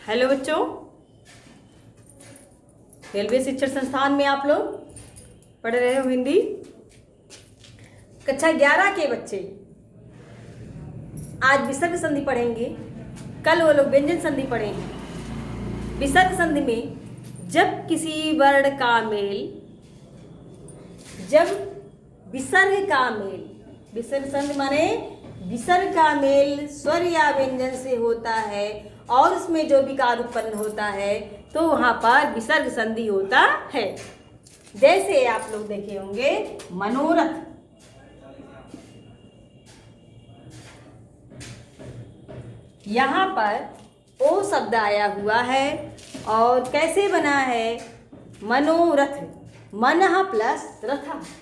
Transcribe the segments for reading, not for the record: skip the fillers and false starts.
Hello बच्चों, railway शिक्षण संस्थान में आप लोग पढ़ रहे हो हिंदी। कक्षा 11 के बच्चे आज विसर्ग संधि पढ़ेंगे, कल वो लोग व्यंजन संधि पढ़ेंगे। विसर्ग संधि में जब किसी वर्ण का मेल, जब विसर्ग का मेल, विसर्ग संधि माने विसर्ग का मेल स्वर या व्यंजन से होता है और उसमें जो विकार उत्पन्न होता है तो वहाँ पर विसर्ग संधि होता है। जैसे आप लोग देखे होंगे मनोरथ, यहाँ पर ओ शब्द आया हुआ है और कैसे बना है? मनोरथ, मनः प्लस रथ।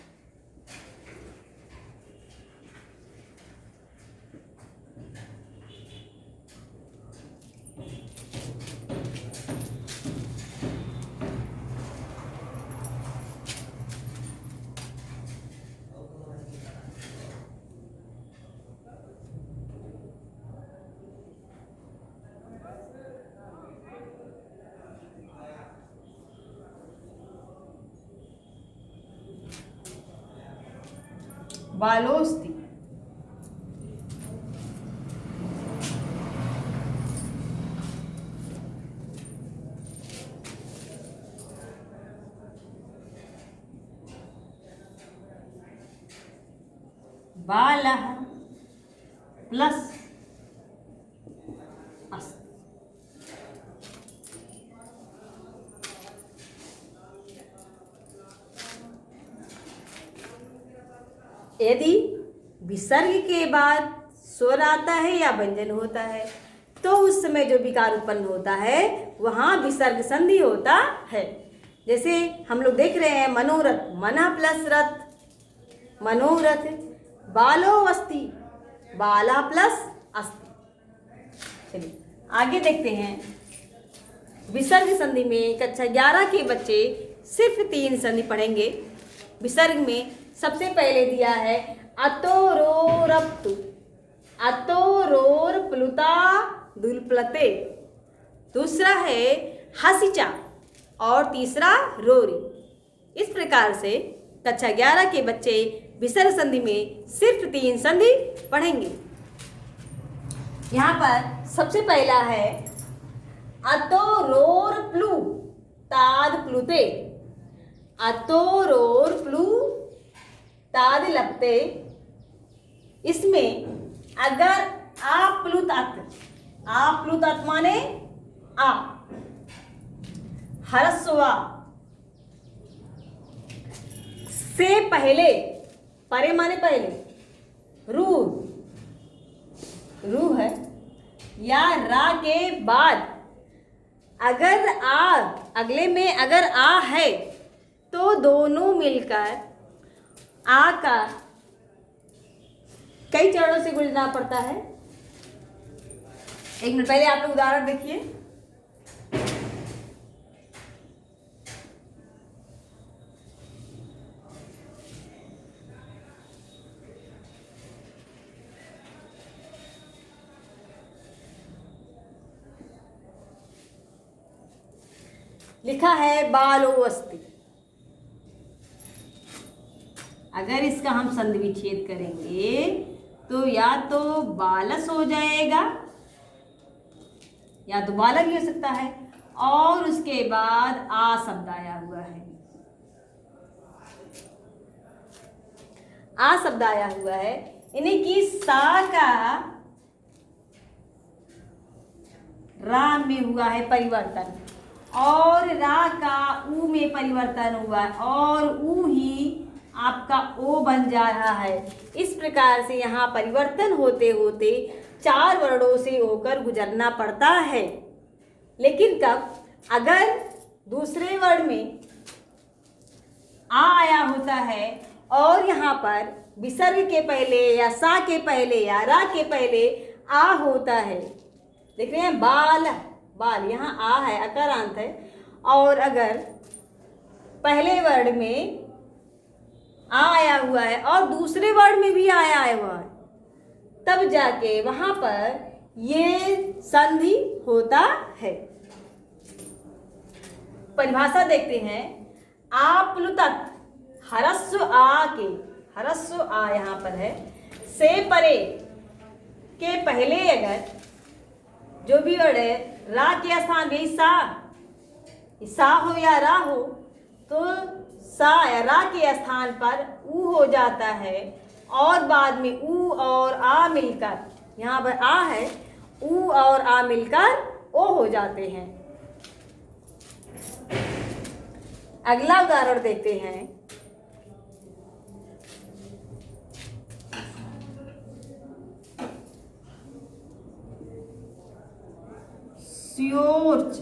बालोस्ति, बालः प्लस अस्ति। यदि विसर्ग के बाद स्वर आता है या व्यंजन होता है तो उस समय जो विकार उत्पन्न होता है वहाँ विसर्ग संधि होता है। जैसे हम लोग देख रहे हैं मनोरथ, मनः प्लस रथ, मनोरथ। बालो अस्ति, बाला प्लस अस्ति। चलिए आगे देखते हैं। विसर्ग संधि में कक्षा 11 के बच्चे सिर्फ 3 संधि पढ़ेंगे। विसर्ग में सबसे पहले दिया है अतोरोरप्तु, अतोरोर प्लुता दुलप्लते। दूसरा है हसिचा और तीसरा रोरी। इस प्रकार से कक्षा 11 के बच्चे विसर्ग संधि में सिर्फ 3 संधि पढ़ेंगे। यहाँ पर सबसे पहला है अतोरोर प्लू ताद प्लुते, अतोरोर प्लू ताद लपते। इसमें अगर आप्लुत माने आ, हरस्वा से पहले, परे माने पहले, रू, रू है, या रा के बाद अगर आ, अगले में अगर आ है तो दोनों मिलकर आ का कई चरणों से गुजरना पड़ता है। एक मिनट पहले आप लोग उदाहरण देखिए। लिखा है बालो अस्ति। अगर इसका हम संधि विच्छेद करेंगे तो या तो बालस हो जाएगा या तो बालक भी हो सकता है और उसके बाद आ शब्द आया हुआ है, आ शब्द आया हुआ है। यानी कि सा का रा में हुआ है परिवर्तन और रा का ऊ में परिवर्तन हुआ है और ऊ ही आपका ओ बन जा रहा है। इस प्रकार से यहाँ परिवर्तन होते होते 4 वर्णों से होकर गुजरना पड़ता है। लेकिन कब? अगर दूसरे वर्ण में आ आया होता है और यहाँ पर विसर्ग के पहले या सा के पहले या रा के पहले आ होता है। देख रहे हैं बाल, बाल यहाँ आ है, अकारांत है, और अगर पहले वर्ण में आ आया हुआ है और दूसरे वर्ड में भी आया हुआ है तब जाके वहाँ पर ये संधि होता है। परिभाषा देखते हैं। आप्लुतत ह्रस्व आ के, ह्रस्व आ यहाँ पर है, से परे के पहले अगर जो भी वर्ड है रा के स्थान में सा हो या रा हो, तो सा या रा के स्थान पर ऊ हो जाता है और बाद में ऊ और आ मिलकर, यहाँ पर आ है, ऊ और आ मिलकर ओ हो जाते हैं। अगला उदाहरण देखते हैं। स्योर्च,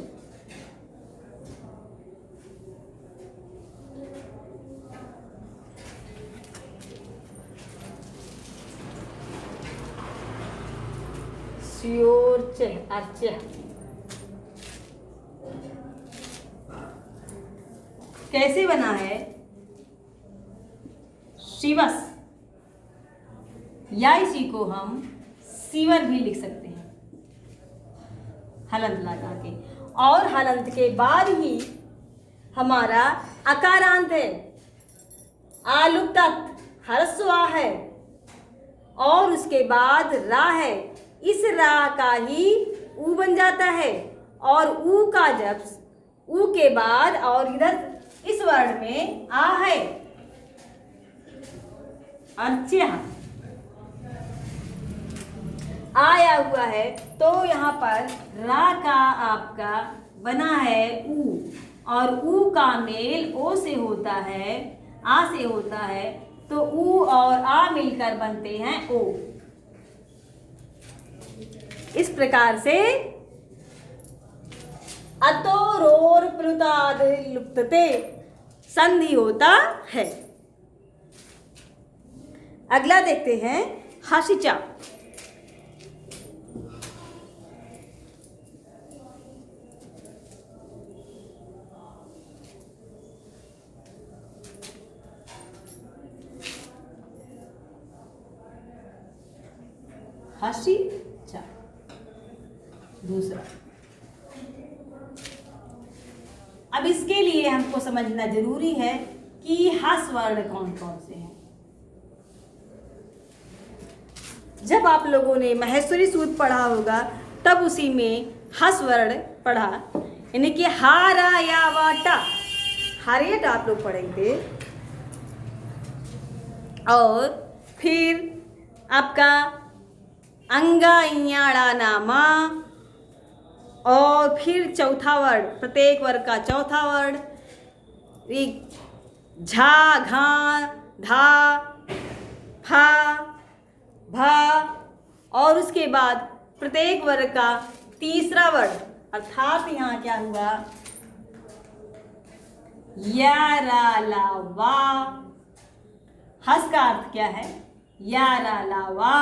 स्योर्च अर्च, कैसे बना है? शिवस, या इसी को हम सीवर भी लिख सकते हैं हलंत लगा के, और हलंत के बाद ही हमारा अकारांत है। आलुप्तत ह्रस्व आ है और उसके बाद रा है, इस रा का ही ऊ बन जाता है, और ऊ का जब ऊ के बाद और इधर इस वर्ड में आ है, अर्च्य आया हुआ है, तो यहाँ पर रा का आपका बना है ऊ, और ऊ का मेल ओ से होता है, आ से होता है, तो ऊ और आ मिलकर बनते हैं ओ। इस प्रकार से अतो रोर प्लुताद लुप्तते संधि होता है। अगला देखते हैं हसिचा। हसिचा दूसरा। अब इसके लिए हमको समझना जरूरी है कि हस वर्ण कौन कौन से हैं। जब आप लोगों ने महेश्वरी सूत्र पढ़ा होगा तब उसी में हस वर्ण पढ़ा, यानी कि हारा या वाटा, हारेट आप लोग पढ़ेंगे, और फिर आपका अंगा इयाड़ा नामा, और फिर चौथा वर्ड, प्रत्येक वर्ग का चौथा वर्ड, झा घा धा फा भा, और उसके बाद प्रत्येक वर्ग का तीसरा वर्ड, अर्थात यहाँ क्या हुआ, या रा ला वा। हस का अर्थ क्या है? या रा ला वा।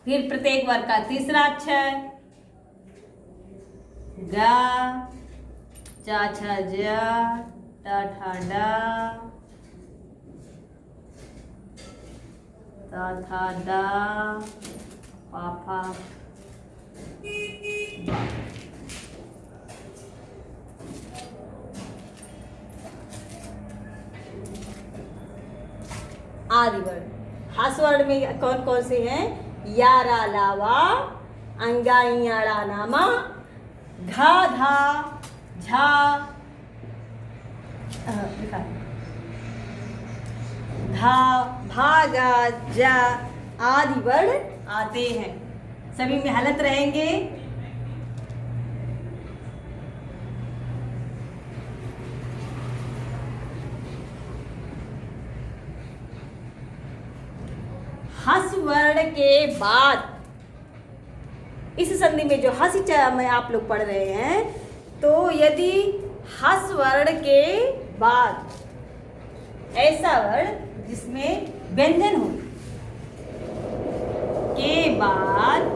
फिर प्रत्येक वर्ग का तीसरा अक्षर, गा, चा छा जा, टा ठा डा, ता था डा, पा फा बा। आदि वर्ण। हस वर्ण में कौन कौन से हैं? यारा लावा, अंगा इयाड़ा नामा, घा धा झा, धा भागा जा आदि वर्ण आते हैं। सभी में हलत रहेंगे। हस वर्ण के बाद, इस संधि में जो हस में आप लोग पढ़ रहे हैं, तो यदि हस वर्ण के बाद ऐसा वर्ण जिसमें व्यंजन हो के बाद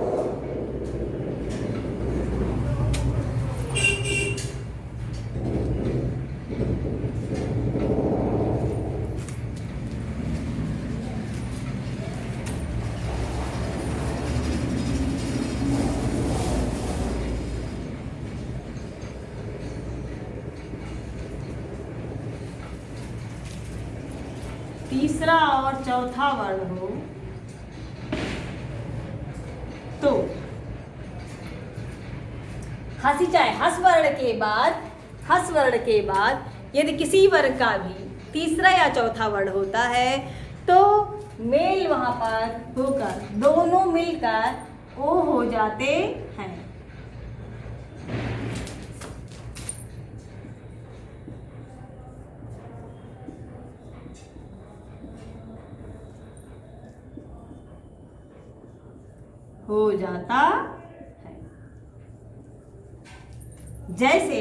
तीसरा और चौथा वर्ण हो तो हसी चाहे हस वर्ण के बाद यदि किसी वर्ण का भी तीसरा या चौथा वर्ण होता है तो मेल वहां पर होकर दोनों मिलकर ओ हो जाते हैं। हो जाता है। जैसे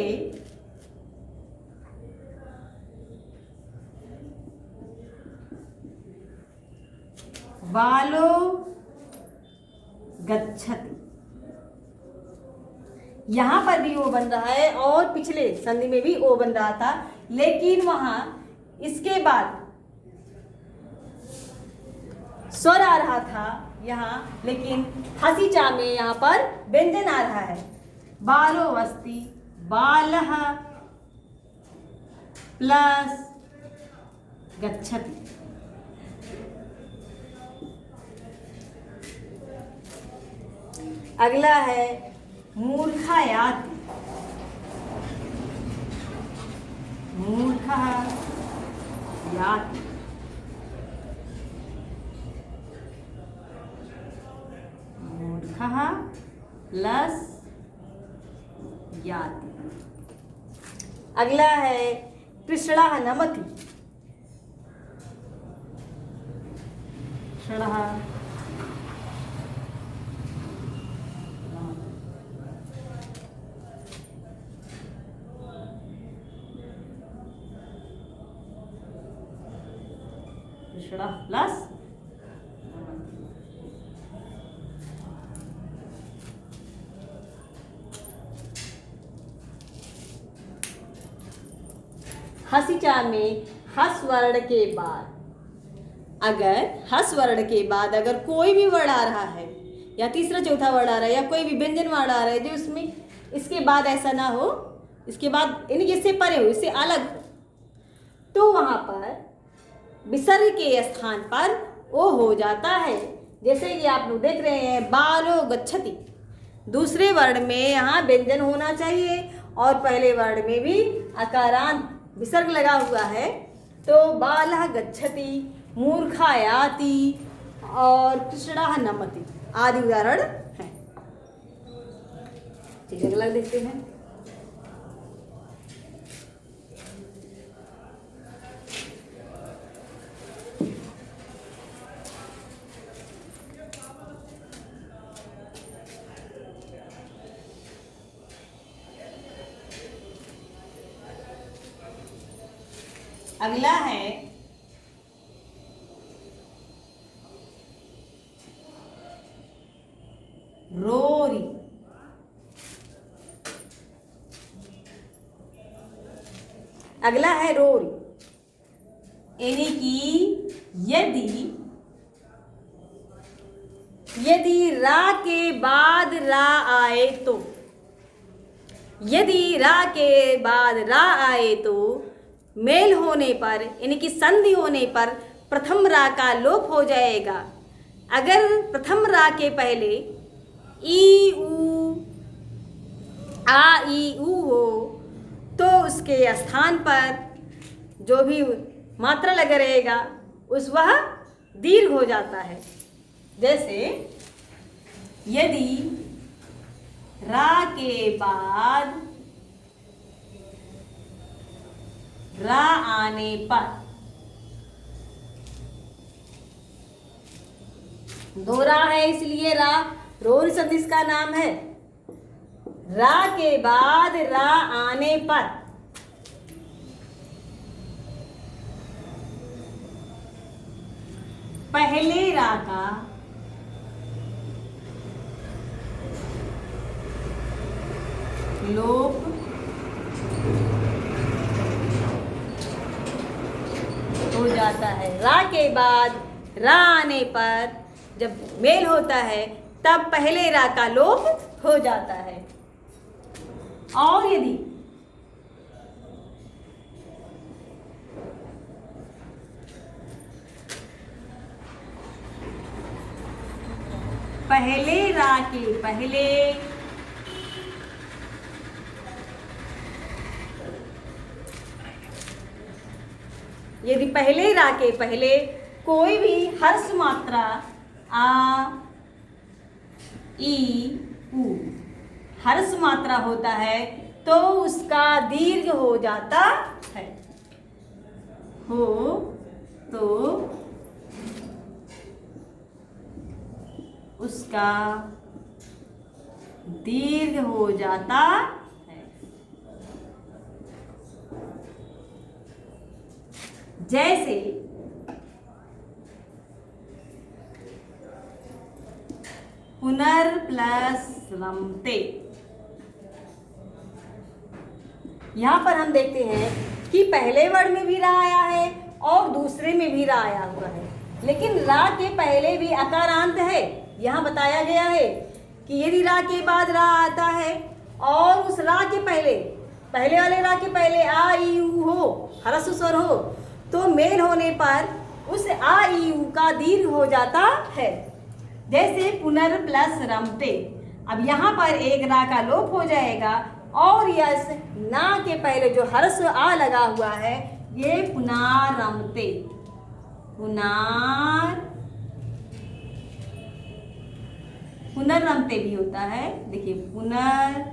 बालो गच्छति, यहां पर भी ओ बन रहा है और पिछले संधि में भी ओ बन रहा था, लेकिन वहां इसके बाद स्वर आ रहा था यहाँ, लेकिन हसी चा में यहाँ पर व्यंजन आ रहा है। बालो अस्ति, बालः प्लस गच्छति। अगला है मूर्खा याति, मूर्खः याति, मूर्खः प्लस याति। अगला है कृष्णः नमति, कृष्णः प्लस हसीचा में हस वर्ण के बाद, अगर हस वर्ण के बाद अगर कोई भी वर्ण आ रहा है या तीसरा चौथा वर्ण आ रहा है या कोई भी व्यंजन वर्ण आ रहा है जो उसमें इसके बाद ऐसा ना हो, इसके बाद यानी इससे परे हो, इससे अलग हो, तो वहां पर विसर्ग के स्थान पर ओ हो जाता है। जैसे ये आप लोग देख रहे हैं बालो गच्छति, दूसरे वर्ण में यहाँ व्यंजन होना चाहिए और पहले वर्ण में भी अकारांत विसर्ग लगा हुआ है, तो बालः गच्छति, मूर्खा याति और कृष्णः नमति आदि उदाहरण हैं। ठीक है, अगला देखते हैं। अगला है रोरी, अगला है रोरी, यानी कि यदि रा के बाद रा आए तो, यदि रा के बाद रा आए तो मेल होने पर यानी कि संधि होने पर प्रथम रा का लोप हो जाएगा। अगर प्रथम रा के पहले ई ऊ आ ई ऊ हो तो उसके स्थान पर जो भी मात्रा लगा रहेगा उस वह दीर्घ हो जाता है। जैसे यदि रा के बाद रा आने पर दो रा है इसलिए रा रोल संधि का नाम है। रा के बाद रा आने पर पहले रा का लोप हो जाता है। रा के बाद रा आने पर जब मेल होता है तब पहले रा का लोप हो जाता है। और यदि पहले रा के पहले यदि पहले रा के पहले कोई भी हर्ष मात्रा आ ई उ हर्ष मात्रा होता है तो उसका दीर्घ हो जाता है। हो तो उसका दीर्घ हो जाता है। जैसे पुनर प्लस रमते। यहां पर हम देखते हैं कि पहले वर्ड में भी रा आया है और दूसरे में भी रा आया हुआ है, लेकिन रा के पहले भी अकारांत है। यहाँ बताया गया है कि यदि रा के बाद रा आता है और उस रा के पहले वाले रा के पहले आ ई उ हो, ह्रस्व स्वर हो, तो मेल होने पर उस आ ई उ का दीर्घ हो जाता है। जैसे पुनर प्लस रमते। अब यहाँ पर एक रा का लोप हो जाएगा और यस ना के पहले जो ह्रस्व आ लगा हुआ है ये पुनारमते। पुनर्रमते भी होता है। देखिए पुनर्रमते।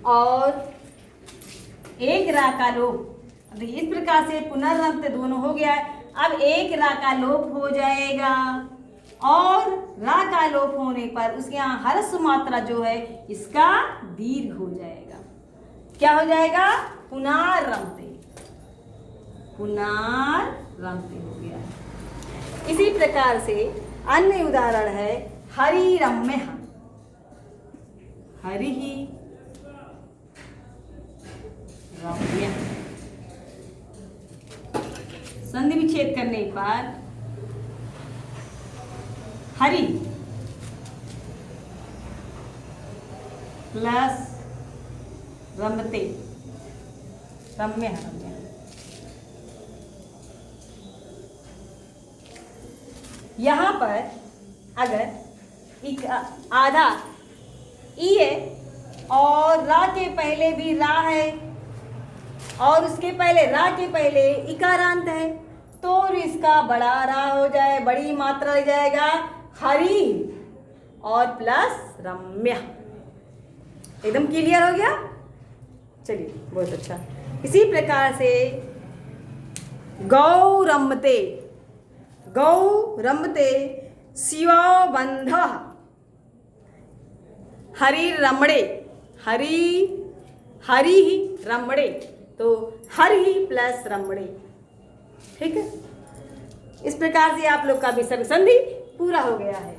और एक रा का लोप, देखिए इस प्रकार से पुनर्रमते दोनों हो गया है। अब एक रा का लोप हो जाएगा और रा का लोप होने पर उसके यहाँ ह्रस्व मात्रा जो है इसका दीर्घ हो जाएगा। क्या हो जाएगा? पुनाररमते। पुनाररमते हो गया। इसी प्रकार से अन्य उदाहरण है हरिरम्य। हरि ही रम्य। संधि विच्छेद करने पर हरि प्लस रमते, रम्य रम्य। यहाँ पर अगर एक आधा ई है और रा के पहले भी रा है और उसके पहले रा के पहले इकारांत है तो इसका बड़ा रा हो जाए, बड़ी मात्रा लग जाएगा हरि और प्लस रम्य। एकदम क्लियर हो गया? चलिए बहुत अच्छा। इसी प्रकार से गौरमते। गौरमते शिवबंध। हरि रमणे। हरि ही रमणे तो हरि ही प्लस रमणे। ठीक है, इस प्रकार से आप लोग का विसर्ग संधि पूरा हो गया है।